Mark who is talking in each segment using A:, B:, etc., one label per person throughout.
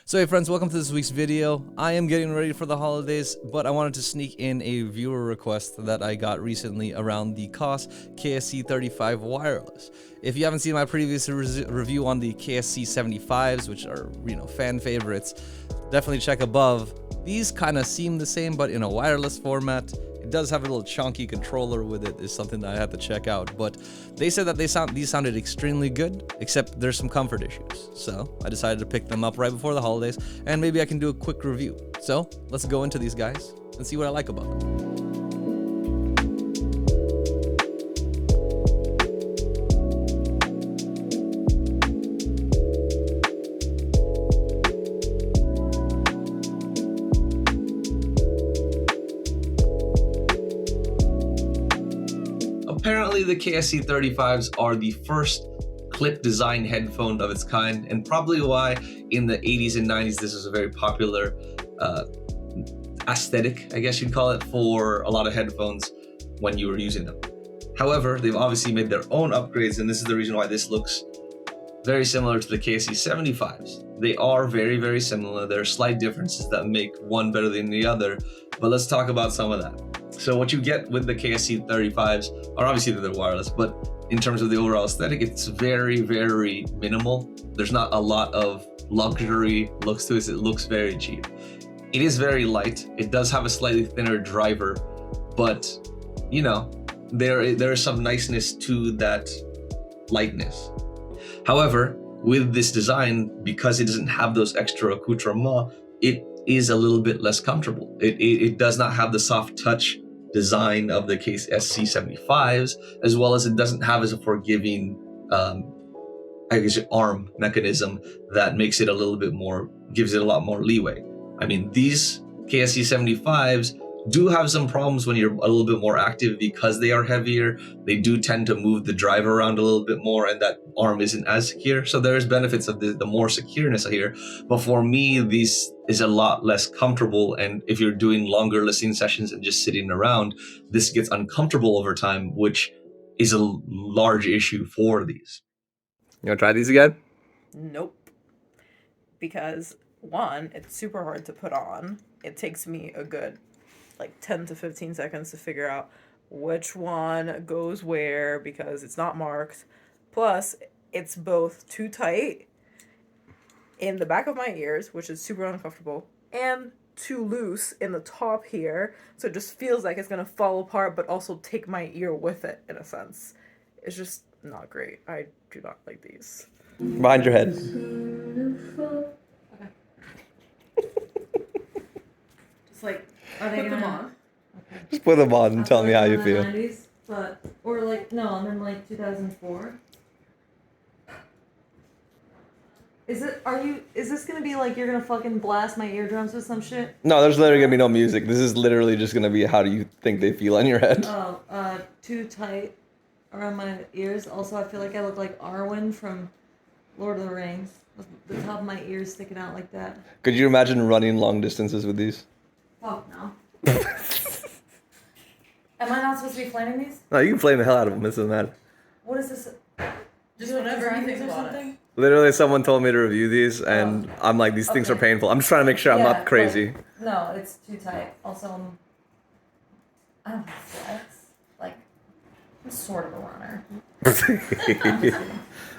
A: So hey friends, welcome to this week's video. I am getting ready for the holidays, but I wanted to sneak in a viewer request that I got recently around the Koss KSC75 wireless. If you haven't seen my previous review on the KSC75s, which are, fan favorites, definitely check above. These kind of seem the same, but in a wireless format. It does have a little chunky controller with it, is something that I had to check out, but they said that these sounded extremely good, except there's some comfort issues. So I decided to pick them up right before the holidays, and maybe I can do a quick review. So let's go into these guys and see what I like about them. Apparently, the KSC75s are the first clip design headphone of its kind, and probably why in the 80s and 90s this was a very popular aesthetic, I guess you'd call it, for a lot of headphones when you were using them. However, they've obviously made their own upgrades, and this is the reason why this looks very similar to the KSC75s. They are very, very similar. There are slight differences that make one better than the other, but let's talk about some of that. So what you get with the KSC35s are obviously they're wireless, but in terms of the overall aesthetic, it's very, very minimal. There's not a lot of luxury looks to it. It looks very cheap. It is very light. It does have a slightly thinner driver, but there is some niceness to that lightness. However, with this design, because it doesn't have those extra accoutrements, it is a little bit less comfortable. It does not have the soft touch design of the KSC75s, as well as it doesn't have as a forgiving arm mechanism that makes it a little bit more, gives it a lot more leeway. I mean, these KSC75s do have some problems when you're a little bit more active because they are heavier. They do tend to move the driver around a little bit more, and that arm isn't as secure. So there's benefits of the more secureness here. But for me, this is a lot less comfortable. And if you're doing longer listening sessions and just sitting around, this gets uncomfortable over time, which is a large issue for these. You want to try these again?
B: Nope. Because one, it's super hard to put on. It takes me a good 10 to 15 seconds to figure out which one goes where because it's not marked. Plus, it's both too tight in the back of my ears, which is super uncomfortable, and too loose in the top here, so it just feels like it's gonna fall apart but also take my ear with it in a sense. It's just not great. I do not like these.
A: Behind your head.
B: Okay. Just
C: Are they
B: put them on.
C: Okay.
A: Just put them on and tell me how you feel.
C: 90s, or no, I'm in 2004. Is this gonna be you're gonna fucking blast my eardrums with some shit?
A: No, there's literally gonna be no music. This is literally just gonna be how do you think they feel in your head.
C: Oh, too tight around my ears. Also, I feel like I look like Arwen from Lord of the Rings. With the top of my ears sticking out like that.
A: Could you imagine running long distances with these?
C: Fuck no. Am I not supposed to be flaming these?
A: No, you can flame the hell out of them. This doesn't matter.
C: What is this?
B: Just whatever you think about it.
A: Literally, someone told me to review these, and I'm like, these things are painful. I'm just trying to make sure I'm not crazy.
C: No, it's too tight. Also, I don't know. I'm sort of a runner.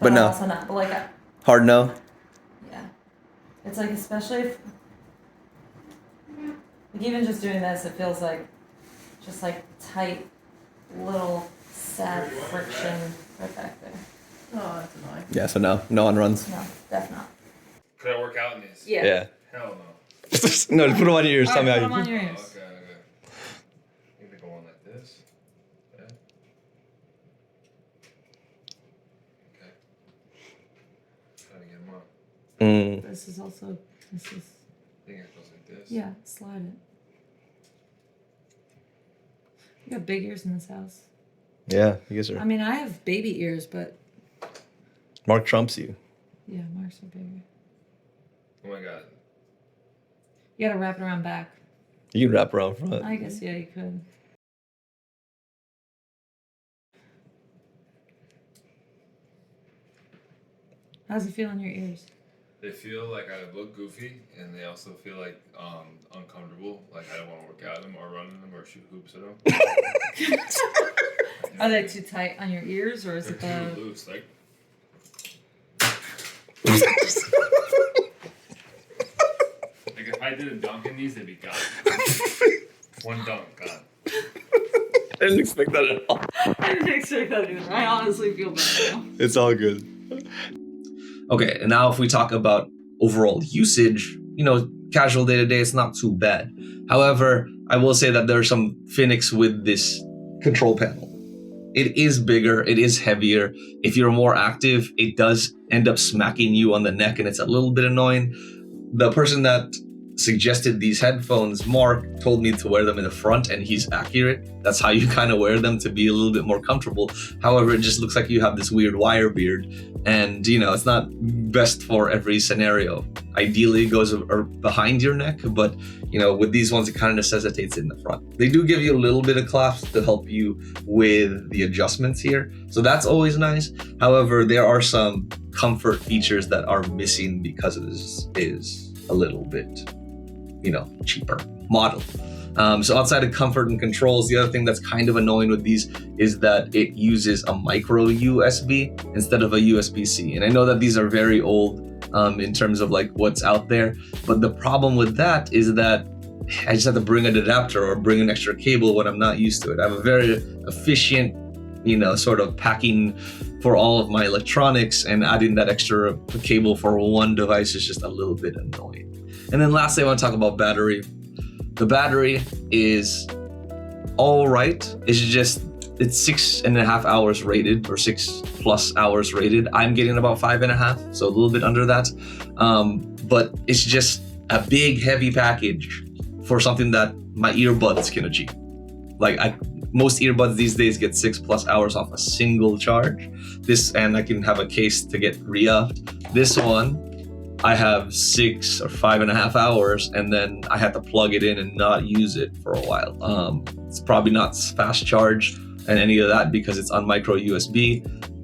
A: But no.
C: Also not. But
A: Hard no?
C: Yeah. It's especially if, even just doing this, it feels just tight, little, sad friction right back there.
B: Oh, that's annoying.
A: Yeah, so no one runs.
C: No, definitely not.
D: Could I work out in these?
C: Yeah.
D: Hell no.
A: No, just put them on your ears. Tell me how you feel.
C: Put them on your ears.
D: Okay. I think they go on like this. Okay. Okay. Try to get them on.
C: This is.
D: I think it goes like this.
C: Yeah, slide it. You got big ears in this house.
A: Yeah, you guys are.
C: I mean, I have baby ears, but.
A: Mark trumps you.
C: Yeah, Mark's are bigger.
D: Oh my god.
C: You gotta wrap it around back.
A: You can wrap around front.
C: I guess, yeah, you could. How's it feel in your ears?
D: They feel like I look goofy, and they also feel like uncomfortable. Like I don't want to work out them or run in them or shoot hoops at them.
C: Are they too tight on your ears, or is it
D: They're
C: the
D: too loose? Like if I did a dunk in these, they'd be gone. One dunk, gone.
A: I didn't expect that at all.
C: I didn't expect that either. I honestly feel bad now.
A: It's all good. Okay, and now if we talk about overall usage, casual day-to-day, it's not too bad. However, I will say that there are some finicks with this control panel. It is bigger, it is heavier. If you're more active, it does end up smacking you on the neck, and it's a little bit annoying. The person that suggested these headphones, Mark, told me to wear them in the front, and he's accurate. That's how you kind of wear them to be a little bit more comfortable. However, it just looks like you have this weird wire beard, and it's not best for every scenario. Ideally, it goes behind your neck, but with these ones, it kind of necessitates it in the front. They do give you a little bit of clasp to help you with the adjustments here, so that's always nice. However, there are some comfort features that are missing because this is a little bit cheaper model. So outside of comfort and controls, the other thing that's kind of annoying with these is that it uses a micro USB instead of a USB-C. And I know that these are very old in terms of like what's out there, but the problem with that is that I just have to bring an adapter or bring an extra cable when I'm not used to it. I have a very efficient sort of packing for all of my electronics, and adding that extra cable for one device is just a little bit annoying. And then lastly, I want to talk about battery. The battery is all right. It's 6.5 hours rated, or 6+ hours rated. I'm getting about 5.5, so a little bit under that. But it's just a big, heavy package for something that my earbuds can achieve. Most earbuds these days get 6+ hours off a single charge. And I can have a case to get re-upped. This one, I have 6 or 5.5 hours, and then I have to plug it in and not use it for a while. It's probably not fast charged and any of that because it's on micro USB.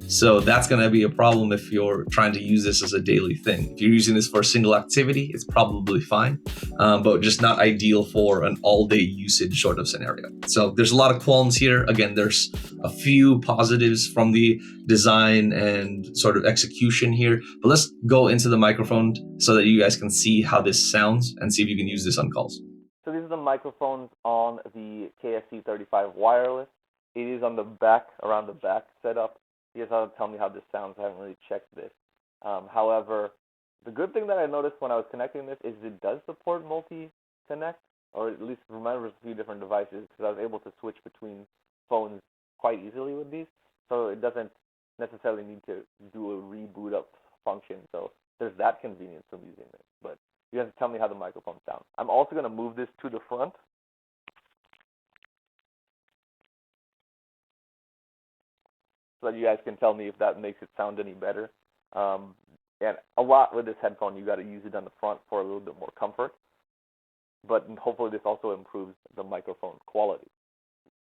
A: So that's going to be a problem if you're trying to use this as a daily thing. If you're using this for a single activity, it's probably fine, but just not ideal for an all-day usage sort of scenario. So there's a lot of qualms here. Again, there's a few positives from the design and sort of execution here, but let's go into the microphone so that you guys can see how this sounds and see if you can use this on calls.
E: So these are the microphones on the KSC75 wireless. It is on the back, around the back setup. You guys have to tell me how this sounds. I haven't really checked this. However, the good thing that I noticed when I was connecting this is it does support multi-connect, or at least remembers a few different devices, because I was able to switch between phones quite easily with these. So it doesn't necessarily need to do a reboot up function. So there's that convenience from using this. But you have to tell me how the microphone sounds. I'm also going to move this to the front. So that you guys can tell me if that makes it sound any better. And a lot with this headphone, you got to use it on the front for a little bit more comfort. But hopefully this also improves the microphone quality.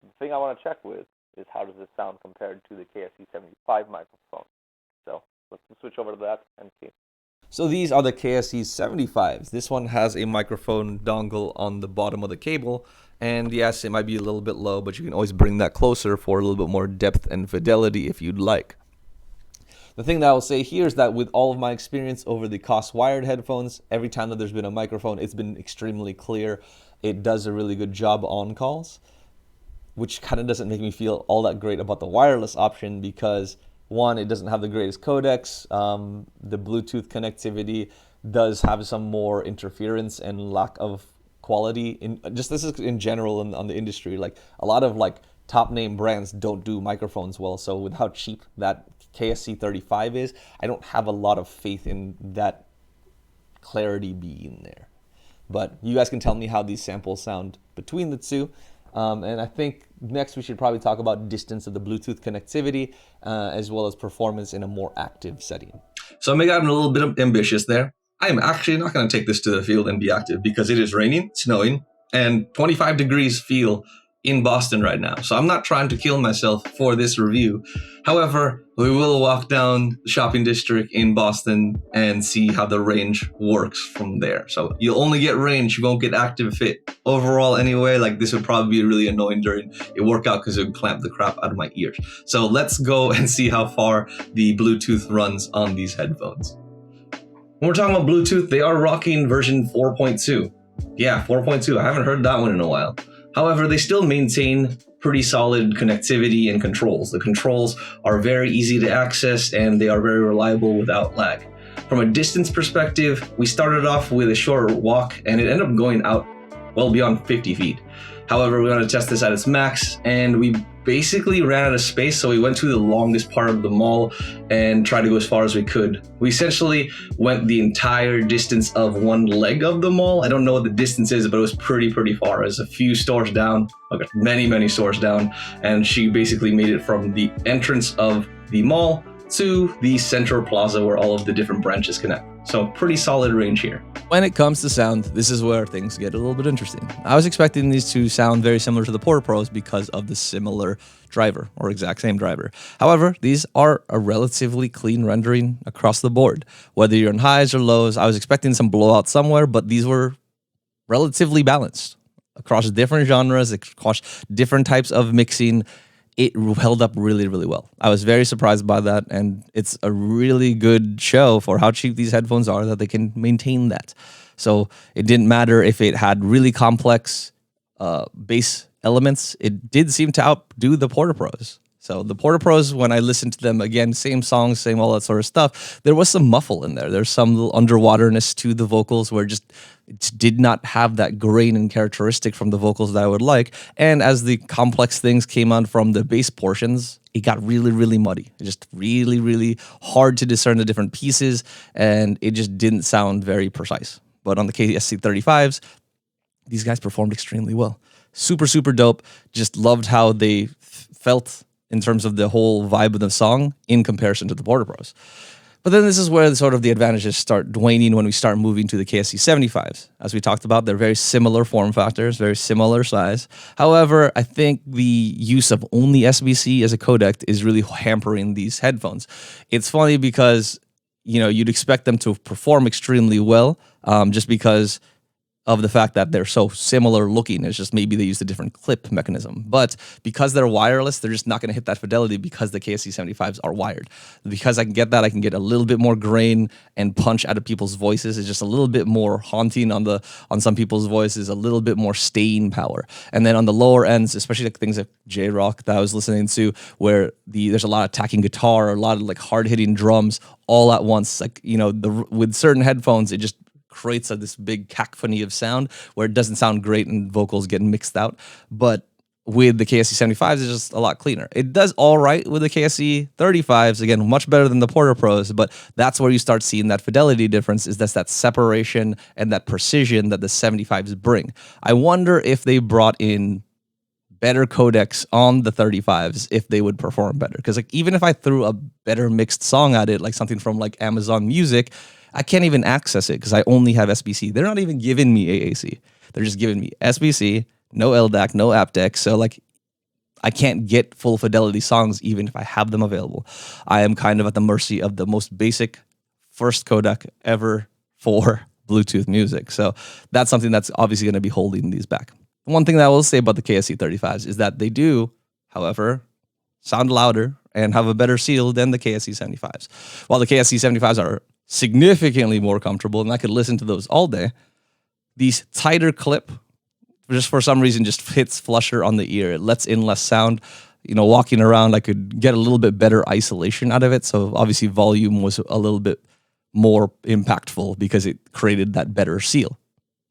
E: The thing I want to check with is how does this sound compared to the KSC75 microphone. So let's switch over to that and see.
A: So these are the KSC75s. This one has a microphone dongle on the bottom of the cable. And yes, it might be a little bit low, but you can always bring that closer for a little bit more depth and fidelity if you'd like. The thing that I will say here is that with all of my experience over the Koss wired headphones, every time that there's been a microphone, it's been extremely clear. It does a really good job on calls, which kind of doesn't make me feel all that great about the wireless option because, one, it doesn't have the greatest codecs. The Bluetooth connectivity does have some more interference and lack of quality. This is in general on the industry. Like a lot of top name brands don't do microphones well. So with how cheap that KSC35 is, I don't have a lot of faith in that clarity being there. But you guys can tell me how these samples sound between the two. And I think next we should probably talk about distance of the Bluetooth connectivity as well as performance in a more active setting. So I may have a little bit ambitious there. I am actually not going to take this to the field and be active because it is raining, snowing, and 25 degrees feel in Boston right now. So I'm not trying to kill myself for this review. However, we will walk down the shopping district in Boston and see how the range works from there. So you'll only get range, you won't get active fit. Overall, anyway, like this would probably be really annoying during a workout because it would clamp the crap out of my ears. So let's go and see how far the Bluetooth runs on these headphones. When we're talking about Bluetooth, they are rocking version 4.2. Yeah, 4.2. I haven't heard that one in a while. However, they still maintain pretty solid connectivity and controls. The controls are very easy to access and they are very reliable without lag. From a distance perspective, we started off with a short walk and it ended up going out well beyond 50 feet. However, we wanted to test this at its max and we basically ran out of space, so we went to the longest part of the mall and tried to go as far as we could. We essentially went the entire distance of one leg of the mall. I don't know what the distance is, but it was pretty far. It was a few stores down, okay, many stores down, and she basically made it from the entrance of the mall to the central plaza where all of the different branches connect. So pretty solid range here.
F: When it comes to sound, this is where things get a little bit interesting. I was expecting these to sound very similar to the Porta Pros because of the similar driver or exact same driver. However, these are a relatively clean rendering across the board. Whether you're in highs or lows, I was expecting some blowout somewhere, but these were relatively balanced across different genres, across different types of mixing. It held up really well. I was very surprised by that, and it's a really good show for how cheap these headphones are that they can maintain that. So it didn't matter if it had really complex bass elements. It did seem to outdo the Porta Pros. So the Porta Pros, when I listened to them again, same songs, same all that sort of stuff, there was some muffle in there. There's some little underwaterness to the vocals where it did not have that grain and characteristic from the vocals that I would like. And as the complex things came on from the bass portions, it got really muddy. It just really hard to discern the different pieces, and it just didn't sound very precise. But on the KSC75s, these guys performed extremely well. Super dope. Just loved how they felt in terms of the whole vibe of the song in comparison to the Porta Pros. But then this is where sort of the advantages start waning when we start moving to the KSC75s. As we talked about, they're very similar form factors, very similar size. However, I think the use of only SBC as a codec is really hampering these headphones. It's funny because, you know, you'd expect them to perform extremely well just because of the fact that they're so similar looking. It's just maybe they used a different clip mechanism. But because they're wireless, they're just not going to hit that fidelity because the KSC75s are wired. Because I can get that, I can get a little bit more grain and punch out of people's voices. It's just a little bit more haunting on some people's voices, a little bit more staying power. And then on the lower ends, especially like things like J-Rock that I was listening to, where there's a lot of attacking guitar, a lot of like hard-hitting drums all at once. Like, you know, with certain headphones, it just creates this big cacophony of sound where it doesn't sound great and vocals get mixed out. But with the KSC75s, it's just a lot cleaner. It does all right with the KSC35s, again, much better than the Porta Pros, but that's where you start seeing that fidelity difference, is that separation and that precision that the 75s bring. I wonder if they brought in better codecs on the 35s, if they would perform better. Because like even if I threw a better mixed song at it, like something from like Amazon Music, I can't even access it because I only have SBC. They're not even giving me AAC. They're just giving me SBC, no LDAC, no aptX. So like I can't get full fidelity songs even if I have them available. I am kind of at the mercy of the most basic first codec ever for Bluetooth music. So that's something that's obviously going to be holding these back. One thing that I will say about the KSC35s is that they do, however, sound louder and have a better seal than the KSC75s. While the KSC75s are significantly more comfortable, and I could listen to those all day, these tighter clip, just for some reason, just hits flusher on the ear. It lets in less sound. You know, walking around, I could get a little bit better isolation out of it. So obviously volume was a little bit more impactful because it created that better seal.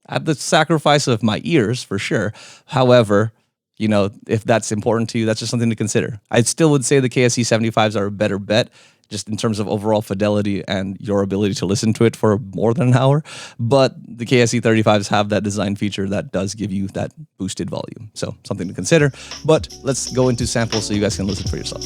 F: At the sacrifice of my ears, for sure. However, you know, if that's important to you, that's just something to consider. I still would say the KSC75s are a better bet, just in terms of overall fidelity and your ability to listen to it for more than an hour. But the KSC35s have that design feature that does give you that boosted volume. So something to consider. But let's go into samples so you guys can listen for yourself.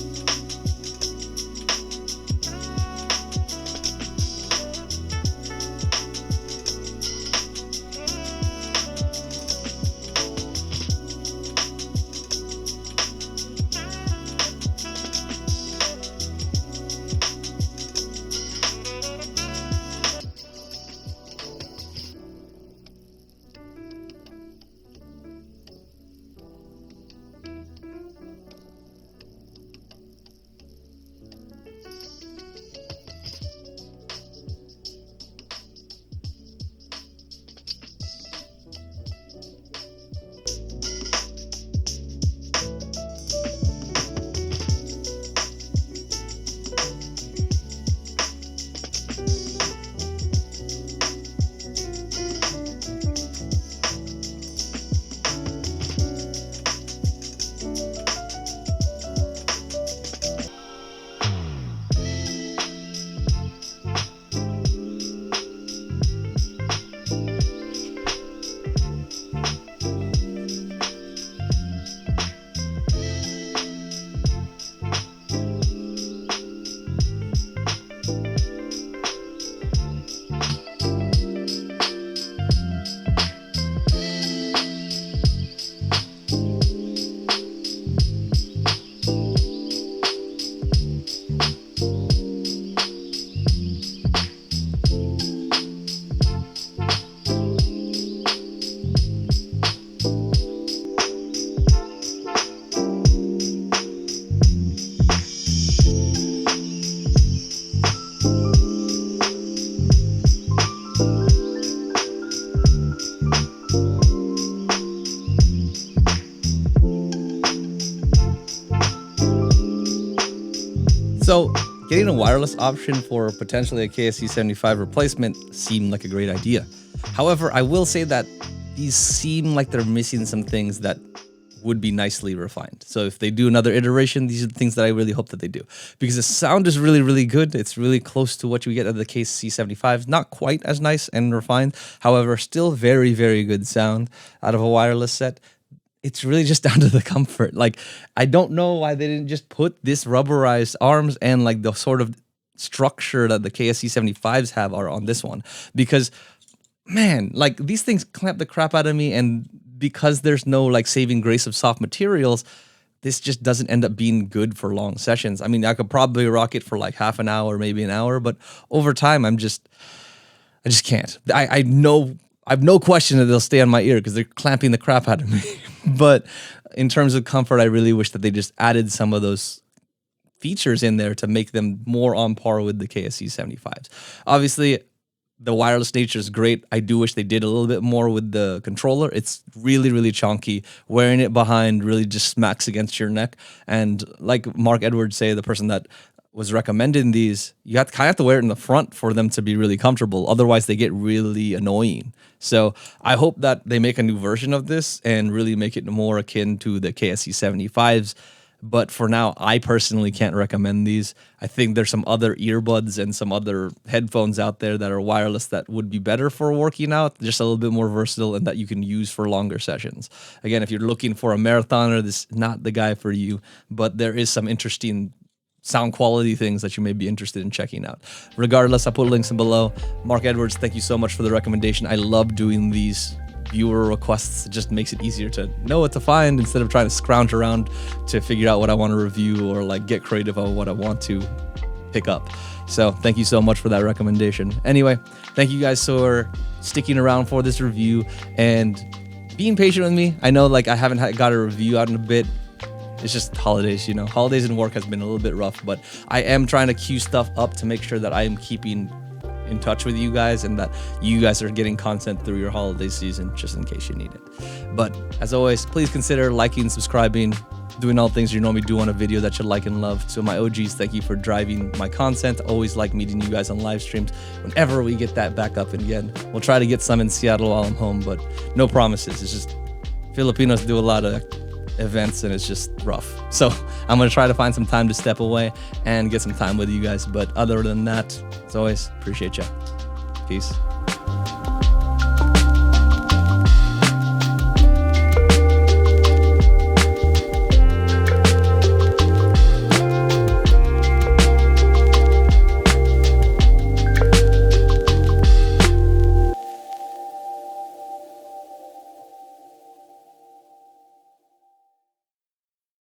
F: getting a wireless option for potentially a KSC75 replacement seemed like a great idea. However, I will say that these seem like they're missing some things that would be nicely refined. So if they do another iteration, these are the things that I really hope that they do. Because the sound is really, really good. It's really close to what you get out of the KSC75s. Not quite as nice and refined. However, still very, very good sound out of a wireless set. It's really just down to the comfort. Like, I don't know why they didn't just put this rubberized arms and like the sort of structure that the KSC75s have are on this one. Because, man, like these things clamp the crap out of me, and because there's no like saving grace of soft materials, this just doesn't end up being good for long sessions. I mean, I could probably rock it for like half an hour, maybe an hour, but over time, I just can't. I know, I have no question that they'll stay on my ear because they're clamping the crap out of me. But in terms of comfort, I really wish that they just added some of those features in there to make them more on par with the KSC75s. Obviously, the wireless nature is great. I do wish they did a little bit more with the controller. It's really, really chunky. Wearing it behind really just smacks against your neck. And like Mark Edwards say, the person that was recommending these, you have to kind of have to wear it in the front for them to be really comfortable. Otherwise, they get really annoying. So I hope that they make a new version of this and really make it more akin to the KSC75s. But for now, I personally can't recommend these. I think there's some other earbuds and some other headphones out there that are wireless that would be better for working out, just a little bit more versatile and that you can use for longer sessions. Again, if you're looking for a marathoner, this is not the guy for you, but there is some interesting sound quality things that you may be interested in checking out. Regardless, I'll put links in below. Mark Edwards, thank you so much for the recommendation. I love doing these viewer requests. It just makes it easier to know what to find instead of trying to scrounge around to figure out what I want to review or like get creative on what I want to pick up. So thank you so much for that recommendation. Anyway, thank you guys for sticking around for this review and being patient with me. I know like I haven't got a review out in a bit. It's just holidays, you know. Holidays and work has been a little bit rough, but I am trying to queue stuff up to make sure that I am keeping in touch with you guys and that you guys are getting content through your holiday season just in case you need it. But as always, please consider liking, subscribing, doing all things you normally do on a video that you like and love. To my OGs, thank you for driving my content. Always like meeting you guys on live streams. Whenever we get that back up again, we'll try to get some in Seattle while I'm home, but no promises. It's just Filipinos do a lot of events and it's just rough. So I'm going to try to find some time to step away and get some time with you guys. But other than that, as always, appreciate you. Peace.